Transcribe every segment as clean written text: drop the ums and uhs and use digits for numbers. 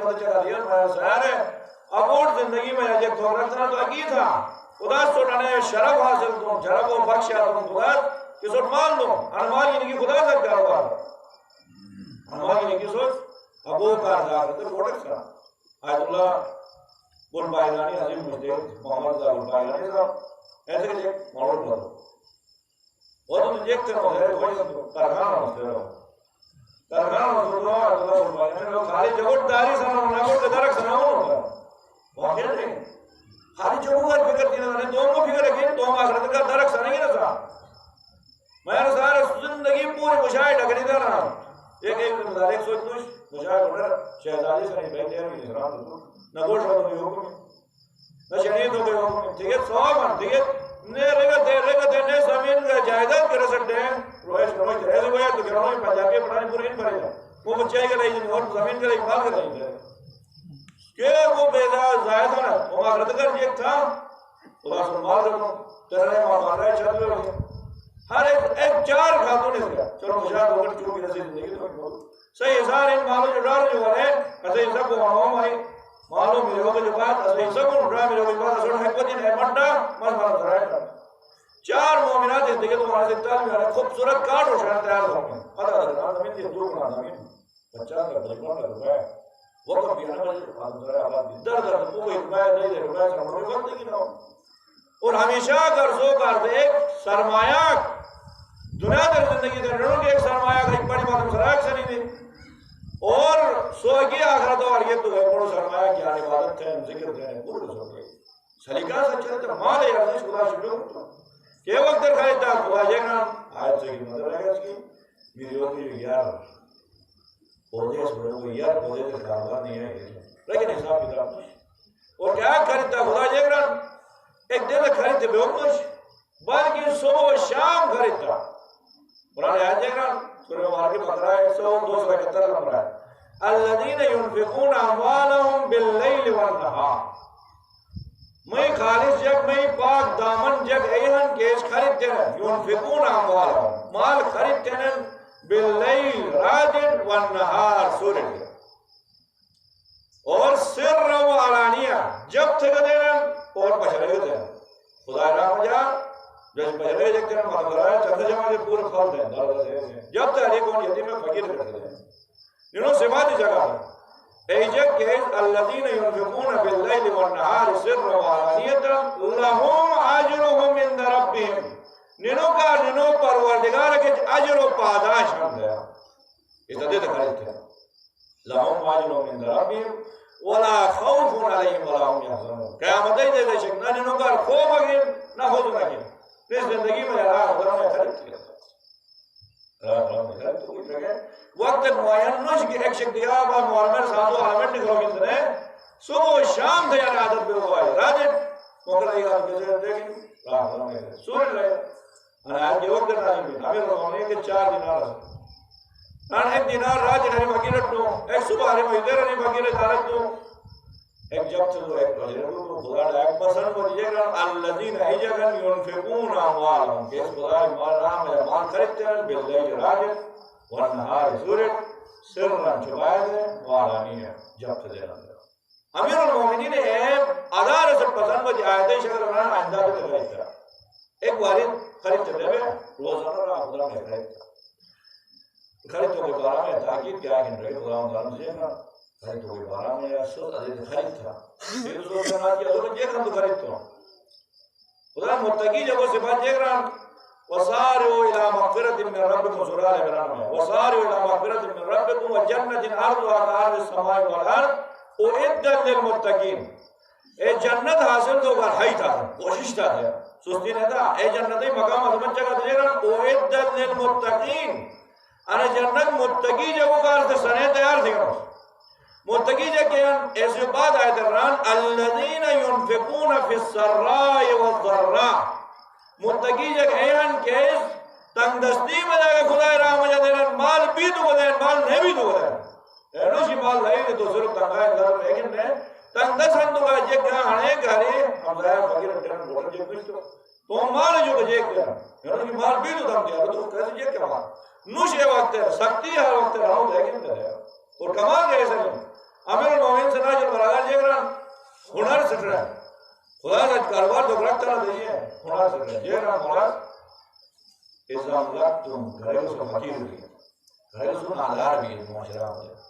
مدد چلا دیا میں ظاہر ہے ابوٹ زندگی میں ایک تو رکھنا تو اکی تھا خدا سوٹانے شرف حاصل دوں شرف و بخشا دوں خدا کہ سوٹ مان دوں انمال کی خدا تک کاروبار انمال کی سوٹ ابو کار دار تو کوٹک تھا آیت اللہ گل بائیلانی عظیم مجدد محمد دا گل بائیلانی صاحب ایسے کہ ایک مولود بھر وہ تو دیکھتے ہو ہے کوئی ترخانہ ہوتے ہو ترخانہ ہوتے ہو آیت اللہ گل بائیلانی خالی جگوٹ داری سنو نگوٹ درک سنو ہوتا واقعی نہیں خالی جو مگر فکر دینا ہے دو کو فکر رکھیں دو آخرت کا درک سنیں گے نا صاحب میں نے سارے زندگی پوری مشاہد ڈگری دار رہا ایک مدار ایک سوچ دوش مشاہد اٹھر شہزادی سے نہیں بیٹھے ہیں میری اسلام دکھو نہ گوش ہو تو حکم نہ شنید ہو گئی حکم ٹھیک ہے سواب ہم ٹھیک ہے نے رگتے نے زمین کا جائداد کر سکتے ہیں رویش رویش رہے ہوئے تو گھروں میں پنجابی پڑھانے پورے ان پڑھے جائے وہ بچے کے رہی اور زمین کا اقبال کر رہی ہے کہ وہ بیدار زائد ہے وہ آخرت کر ایک تھا خدا سنبھال کرتا ہوں تیرے ماں مار رہے چل رہے ہوئے ہر ایک چار خاتون اس کا چلو مشاہد ہوگا چلو کی رسید زندگی تو صحیح حسار ان مالوں جو ڈار جو ہے ایسے حساب کو وہاں آئی مالوں میرے ہوگا جو بات ایسے حساب کو ڈار میرے ہوگا جو بات اصول حکمت ان احمدہ مال مال درائی کر چار مومنات زندگی تو ہمارے سکتال میں خوبصورت کارڈ ہو شاید تیار ہو گئے پتہ ہے زمین دی دور بنا زمین بچہ کا بجبان کا روپے وہ کب بھی آنے والی آدم درائی آباد در در پوئی روپے نہیں دے روپے سے ہمارے وقت نہیں نہ اور ہمیشہ قرضوں کر دے ایک سرمایہ دنیا در زندگی در رنوں کے ایک سرمایہ کا ایک بڑی بات سراغ سے نہیں دی اور سوگی آخرت اور یہ تو ہے بڑو سرمایہ کی عبادت ہے ذکر ہے پورے سو گئے سلیقہ سے چلتے مال ہے عزیز خدا شکر کرتا کہ وقت در خواہی تا خدا جائے نام آیت سے کی مدر ہے اس کی میری ہوتی جو یار پودے اس بڑے کو یار پودے سے کاربار نہیں ہے لیکن حساب کی طرف اور کیا خریدتا خدا جائے نام ایک دن خریدتے بے حکمش بلکہ صبح و شام خریدتا قرآن آیت جائے نام سورہ مبارک بقرہ 171 نمبر ہے الذین ينفقون اموالهم باللیل والنہار میں خالص جگ میں پاک دامن جگ ایہن کیس خریدتے ہیں ينفقون اموالهم مال خریدتے ہیں باللیل رات والنہار سورج اور سر و علانیہ جب تھکتے ہیں اور پچھلے ہوتے ہیں خدا رحم جا جب پہلے دیکھتے ہیں مقدر ہے چند جمعہ سے پورے خالد ہیں جب تحریک ہوں یتیم میں فقیر کرتے ہیں انہوں سماتی جگہ ہے ایجب کہت الذین ينفقون باللیل والنہار سر و علانیتا لهم اجرهم عند ربهم ننوں کا ننوں پروردگار کے اجر و پاداش ہم دیا اس عدد خریدتے ہیں لهم اجرهم عند ربهم ولا خوف علیہم ولا هم يحزنون قیامت دے دے شک نہ ننوں کا خوف اگین نہ حزن اگین اس زندگی میں اللہ خدا میں خریدتے ہیں وقت معین نوش کی ایک شک دیا با معلمر ساتھو عالمت نکلو گی سنے صبح و شام تھے یعنی عادت پہ ہوا ہے راجت موقع رہی آپ کیسے دیکھیں راہ خدا میں سورج رہے انا آج کے وقت ناظم بھی ہمیں رہونے کے 4 دینار نان ایک دینار راجت ہری مکیرت دوں ایک صبح ہری مہدر ہری مکیرت دارت دوں ایک جب سے تو ایک بجرے کو خدا نے ایک پسند کو دیئے گا الذین ایجگن ينفقون اموالهم کہ اس خدا مال رام ہے مال خریدتے ہیں باللیل راجت والنہار سورج سرن چھپائے دے وعلانی ہے جب سے دینا دے امیر المومنین ادار سے پسند کو آیتیں شکر بنانا آئندہ بھی خریدتا ایک والد خریدتے تھے روزانہ رہا خدا میں خریدتوں کے بارے میں تاکید کیا کہ رہے خدا مدارم سے خریدتوں کے بارے میں یا سوچ عزیز خرید تھا پھر سوچ سنا کیا تو یہ کھم تو خریدتوں خدا متقی جب وہ صفات دیکھ رہا وَصَارِعُوا إِلَىٰ مَغْفِرَةٍ مِّن رَبِّكُمْ سورہ عمران میں وَصَارِعُوا إِلَىٰ مَغْفِرَةٍ مِّن رَبِّكُمْ وَجَنَّةٍ عَرْضُهَا كَعَرْضِ السَّمَاءِ وَالْأَرْضِ أُعِدَّتْ لِلْمُتَّقِينَ اے جنت حاصل تو کر ہائی تھا کوشش تھا سستی نہیں تھا اے جنتی مقام عظمت جگہ دے رہا أُعِدَّتْ لِلْمُتَّقِينَ انا جنت متقی جو کار سے سنے تیار تھے متقی جو کہ ایسے بات آئے دران الذین ينفقون فی السراء والضراء متقی جو کہ ایان کیس تنگ دستی میں جاگا خدای رحمہ جا دیران مال بھی تو گدائیں مال نہیں بھی تو گدائیں اینوشی مال نہیں تو صرف تنگائیں گھر لیکن نہیں تنگ دس ہم تو گا جیک کہاں ہنے گھری ہم ظاہر فقیر اٹھان بولن جیک بشتو تو مال جو کہ جیک کہاں اینوشی مال بھی تو تنگ دیا تو کیسے جیک کہاں نوش یہ وقت ہے سکتی ہر وقت ہے رہو لیکن نہیں اور کمال گئے سے نہیں امیر المومنین سے ناجر براغار جے گران ہنر سٹ رہا ہے خدا سے کاروبار تو رکھتا نہ دیئے ہنر سٹ رہا ہے جے گران مراد ازام لگ تم گھرے سے فقیر بھی گھرے سے نادار بھی معاشرہ ہو جائے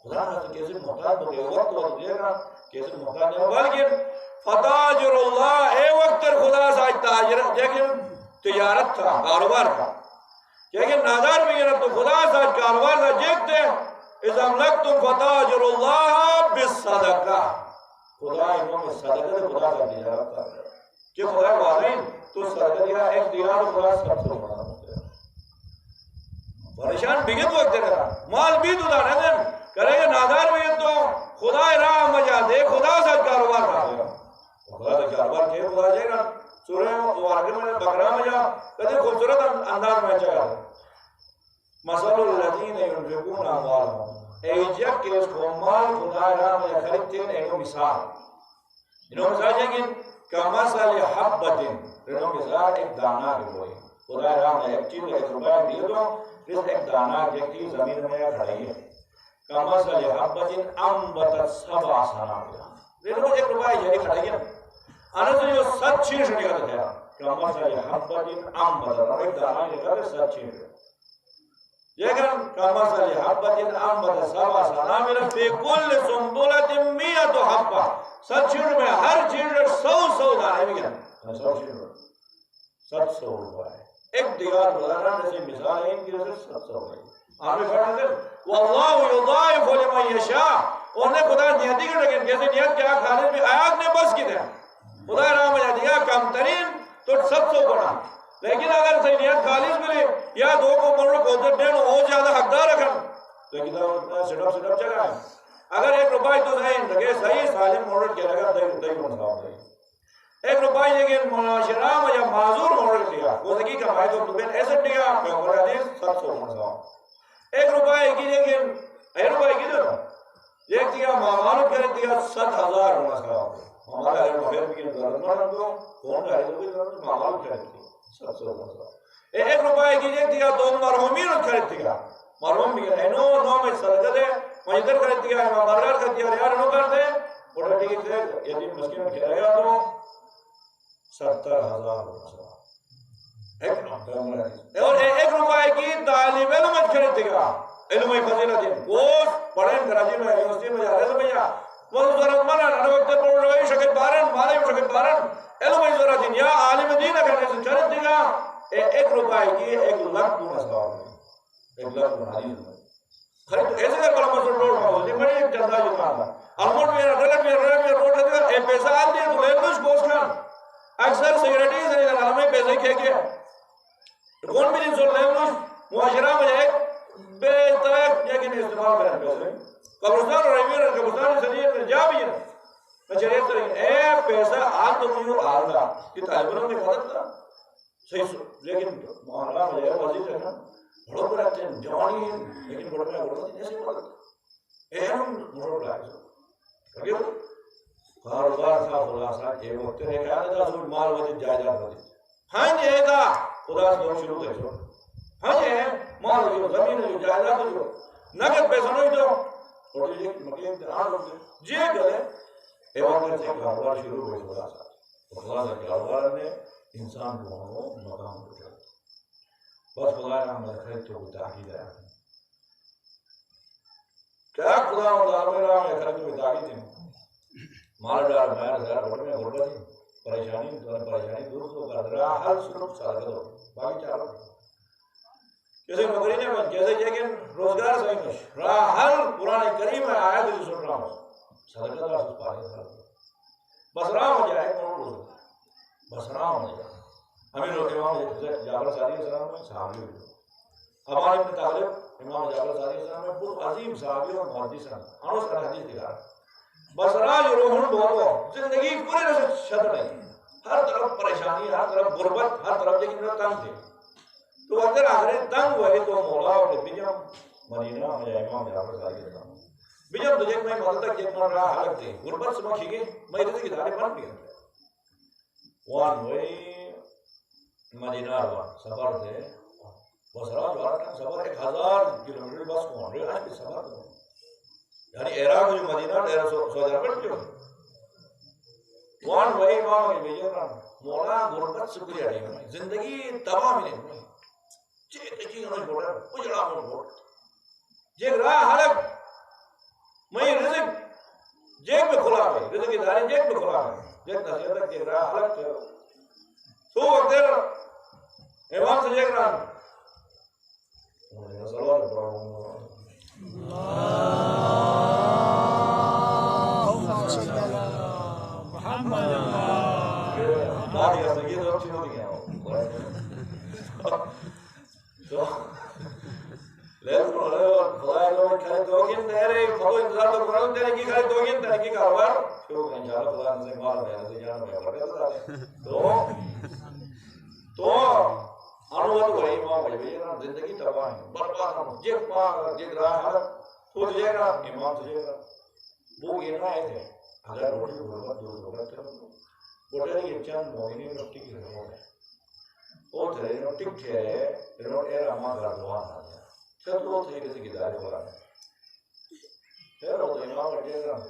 خدا نے تو کیسے محتاج ہو گئے وقت وقت جے گران کیسے محتاج ہے بلکہ فتاجر اللہ اے وقت خدا سے تاجر لیکن تجارت تھا کاروبار تھا لیکن نادار بھی ہے تو خدا سے کاروبار تھا دیکھتے اذا املکتم فتاجر اللہ بالصدقہ خدا انہوں میں صدقہ دے خدا کا تجارت تھا کہ خدا واضحین تو صدقہ دیا ایک دیا تو خدا سب سے بڑا ہوتا ہے پریشان بگت وقت دے رہا مال بھی تو دانے دن کرے گا نادار بھی تو خدا راہ مجا دے خدا سے کاروبار کر دے خدا سے کاروبار کیے خدا جائے گا سورہ وارگی میں بقرہ مجا کدھے خوبصورت انداز میں چاہا مثل الذین ينفقون اموالهم ایجک کے اس کو مال خدا راہ مجا خریدتے ہیں انہوں مثال ہے کہ کمثل حبۃ انہوں مثال ایک دانہ کے ہوئے خدا راہ مجا ایک چیز ایک روپیہ دیے تو اس ایک دانہ کی زمین میں کھڑائی ہے کمثل حبۃ انبتت سبع سنابل انہوں ایک روپیہ یہ کھڑائی ہے انا تو یہ سچ چیز نکل گیا کمثل حبۃ انبتت ایک دانہ نکل سچ چیز لیکن کمثل حبۃ انبتت سبع سنابل فی کل سنبلۃ مئۃ حبۃ سچ چیز میں ہر چیز 100 دانے بھی ہیں 100 چیز 700 روپے ایک دیوار گزارا جیسے مثال ہے ان کی وجہ سے 700 ہے آپ نے فرمایا کہ واللہ یضاعف لمن یشاء اور نے خدا نیتی کر لیکن کیسے نیت کیا خالد بھی آیات نے بس کی دیا خدا راہ میں دیا کم ترین تو 700 گنا لیکن اگر صحیح نیت خالص ملے یا دو کو مرو کو تو دین وہ زیادہ حقدار رکھن لیکن سیٹ اپ چلا ہے اگر ایک روپے تو صحیح لگے صحیح سالم مورڈ کیا لگا دے بناؤ ایک روپے لیکن معاشرہ میں یا معذور مورڈ کیا وہ سکی کمائی تو بین ایسے دیا میں اور حدیث 700 بناؤ ایک روپے کی لیکن ایک روپے کی دو ایک دیا معاملات کر دیا 7,000 ہونا سکتا ہمارا اگر مغیر بھی گرمانہ کو کون کا ہے تو معاملات کر دیا 700 ہونا سکتا ایک روپے کی لیک دیا تو مرحومین خرید دیا مرحوم بھی انو نو میں صدقہ دے مجدر خرید دیا امام برار خرید دیا ریار انو کر دے اور ٹھیک ہے یتیم مسکین کھلائے گا تو 70,000 ہونا سکتا اور ایک روپے کی تعلیم علم خرید دیا علم فضیلت وہ پڑھیں کراچی میں یونیورسٹی میں جا رہے تھے بھیا وہ ضرورت مند ہے وقت پڑھ رہے شکل بارن مالے شکل بارن علم ضرورت یا عالم دین کرنے سے خرید دیا 1 روپے کی 1 لاکھ گنا ثواب ہے 1 لاکھ گنا خرید ایسے کر بڑا مسئلہ روڈ میں ہوتی بڑی ایک جنتا جکان تھا الموٹ میں ڈلٹ میں روڈ ہے ایک پیسہ آتی ہے تو لے لوش گوشت کھان اکثر سیکریٹری سے ہمیں پیسے کھے کے کون بھی نہیں سن لے لوش معاشرہ میں ایک بے تک لیکن استعمال کریں پیسے قبرستان اور امیر قبرستان سنیت میں جا بھی ہے میں چلیت ترین اے پیسہ آن تو نہیں ہو آن دا یہ طالبانوں نے مدد تھا صحیح لیکن معاملہ میں جائے وزیر رکھنا بڑھو پر رکھتے ہیں جوانی ہیں لیکن بڑھو پر رکھتے ہیں ایسے مدد اے ہم بڑھو پر رکھتے ہیں کیوں کاروبار تھا خلاصہ کہ وقت نے کہا تھا سوچ مال وجہ جائیداد وجہ ہاں جائے گا خدا سے دور شروع کرے ہاں جی ہے مال جو زمین جو جائیداد جو نقد پیسہ نہیں جو اور یہ مکہ امتحان ہوتے جی گئے ایوان سے کاروبار شروع ہوئے خدا سے خدا سے کاروبار نے انسان کو مقام ہو جائے بس خدا نے ہمیں خرید تو تاکید ہے کیا خدا اور دارمیرہ میں خرید تو تاکید ہے مال ڈار مہر ہزار بڑھ میں غربت ہے پریشانی دور تو کر رہا حل صرف سارا دو باقی چاروں کسی نوکری نے بن جیسے لیکن روزگار صحیح نہیں راہ حل قرآن کریم میں آیا تو سن رہا ہوں صدقہ کا اس پاس ہے بس راہ ہو جائے بس راہ ہو جائے ہمیں لوگ امام جعفر صادق السلام میں صحابی ہوئے ہمارے ابن طالب امام جعفر صادق السلام میں بہت عظیم صحابی اور محدث ہیں انہوں سے حدیث دکھا بس راہ جو روحن دونوں زندگی پورے رسل شد نہیں ہر طرف پریشانی ہر طرف غربت ہر طرف لیکن وہ تنگ تھے تو اگر آخری تنگ ہوئے تو مولا اور بجم مدینہ میں امام جعفر صادق السلام بجم تجھے میں مدد تک جتنا راہ حلق تھے غربت سے مکھی گئی میں رضی کی دارے بن گیا وان ہوئی مدینہ سفر تھے بس راہ جو آٹھا سفر 1000 کلومیٹر بس کون رہے آج بھی سفر یعنی عراق جو مدینہ ڈیرہ سعودی عرب جو وان وہی امام ہے بیجا مولا غربت سے کوئی اڑی نہیں زندگی تمام نہیں ہوئی چے تکی انہوں بوڑا اجڑا من بوڑ جے راہ حلق میں رزق جیب میں کھلا ہے رزق کی داری جیب میں کھلا ہے جیب نصیحت کے راہ حلق تو وقت دیر امام سے جیگ رہا صلوات زندگی تباہ ہے برباد جیگ پاک جیگ راہ حلق تو جیگ رہا امام سے جیگ رہا وہ یہ نہ ہے اگر روٹی غربت دور ہوگا تو بوٹے یہ چند موہنی روٹی کی رہو ہے وہ تھے انہوں ٹک تھے انہوں ایر اما گردوان آ گیا چھت وہ تھے کسی کی داری ہو رہا ہے پھر وہ تو امام کا جیگ رہا